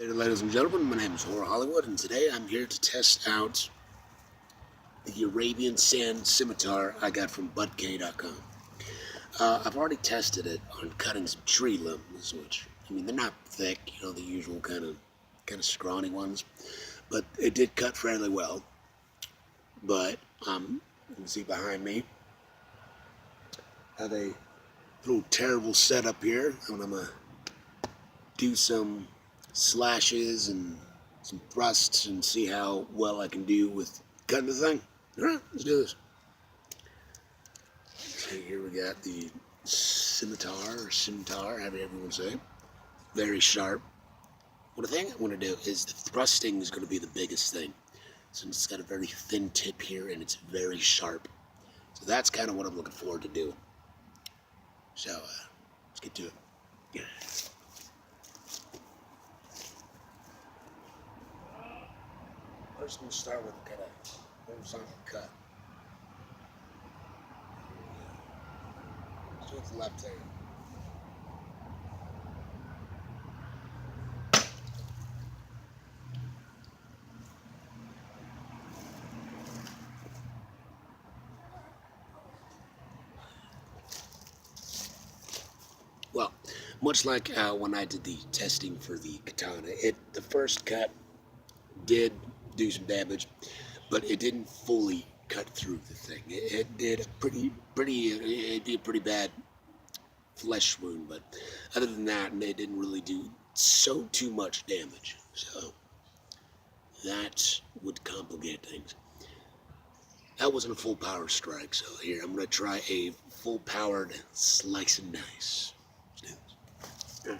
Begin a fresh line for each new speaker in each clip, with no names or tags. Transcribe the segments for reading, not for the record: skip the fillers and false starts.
Hey, ladies and gentlemen, my name is Horror Hollywood, and today I'm here to test out the Arabian sand scimitar I got from buttk.com. I've already tested it on cutting some tree limbs, which, I mean, they're not thick, the usual kind of scrawny ones, but it did cut fairly well. But you can see behind me, I have a little terrible setup here, and I'm gonna do some slashes and some thrusts and see how well I can do with cutting the thing. Alright, let's do this. So here we got the scimitar, however everyone say. Very sharp. What I think I'm going to do is the thrusting is going to be the biggest thing, since it's got a very thin tip here and it's very sharp. So that's kind of what I'm looking forward to doing. So let's get to it. Yeah. First, I'm going to start with kind of horizontal cut. Let's do it with the left hand. Well, much like when I did the testing for the katana, the first cut did do some damage, but it didn't fully cut through the thing. It did a pretty bad flesh wound, but other than that, it didn't really do too much damage. So that would complicate things. That wasn't a full power strike, so here I'm gonna try a full powered slice and dice. Yeah.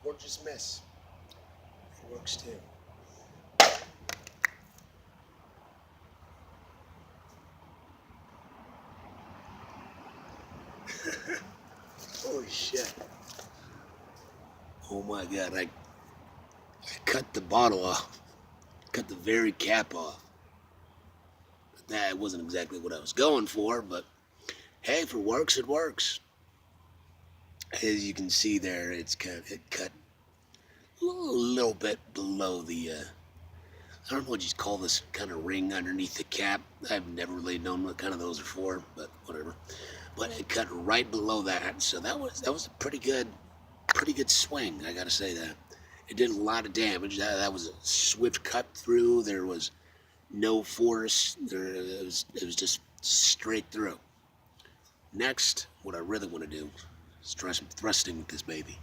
Gorgeous miss. It works too. Holy shit. Oh my god, I cut the bottle off. Cut the very cap off. That wasn't exactly what I was going for, but hey, if it works, it works. As you can see there, it cut a little bit below the, I don't know what you call this kind of ring underneath the cap. I've never really known what kind of those are for, but whatever. But it cut right below that, so that was a pretty good swing. I gotta say that. It did a lot of damage. That was a swift cut through. There was no force. It was just straight through. Next, what I really want to do is try some thrusting with this baby.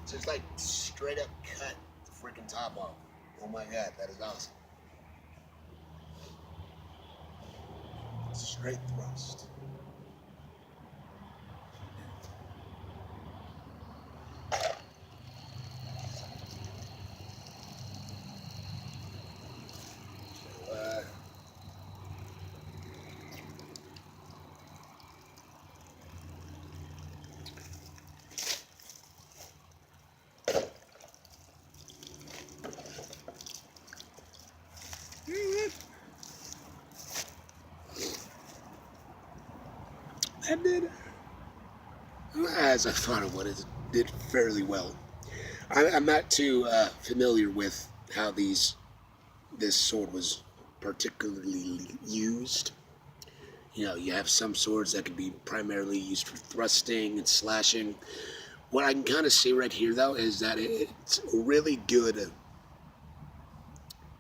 So it's like straight up cut the freaking top off. Oh my god, that is awesome. Straight thrust. That did, as I thought it would, it did fairly well. I'm not too familiar with how this sword was particularly used. You have some swords that can be primarily used for thrusting and slashing. What I can kind of see right here, though, is that it's a really good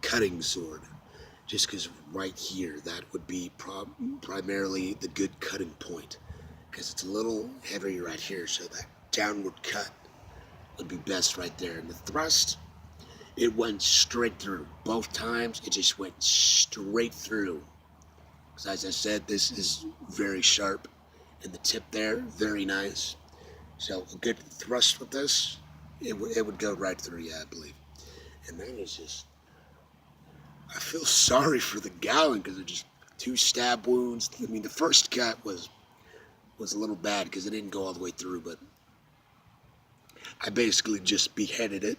cutting sword. Just because right here, that would be primarily the good cutting point. Because it's a little heavier right here, so that downward cut would be best right there. And the thrust, it went straight through. Both times, it just went straight through. Because as I said, this is very sharp. And the tip there, very nice. So a good thrust with this, it would go right through, yeah, I believe. And that is just, I feel sorry for the Gallon because they're just 2 stab wounds. I mean, the first cut was a little bad because it didn't go all the way through, but I basically just beheaded it.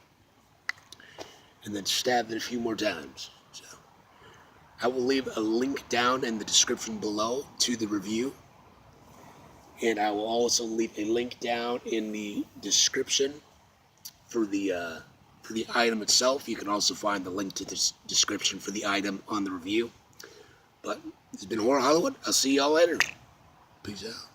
and then stabbed it a few more times. So I will leave a link down in the description below to the review, and I will also leave a link down in the description for the item itself. You can also find the link to this description for the item on the review. But it's been Horror Hollywood. I'll see y'all later. Peace out.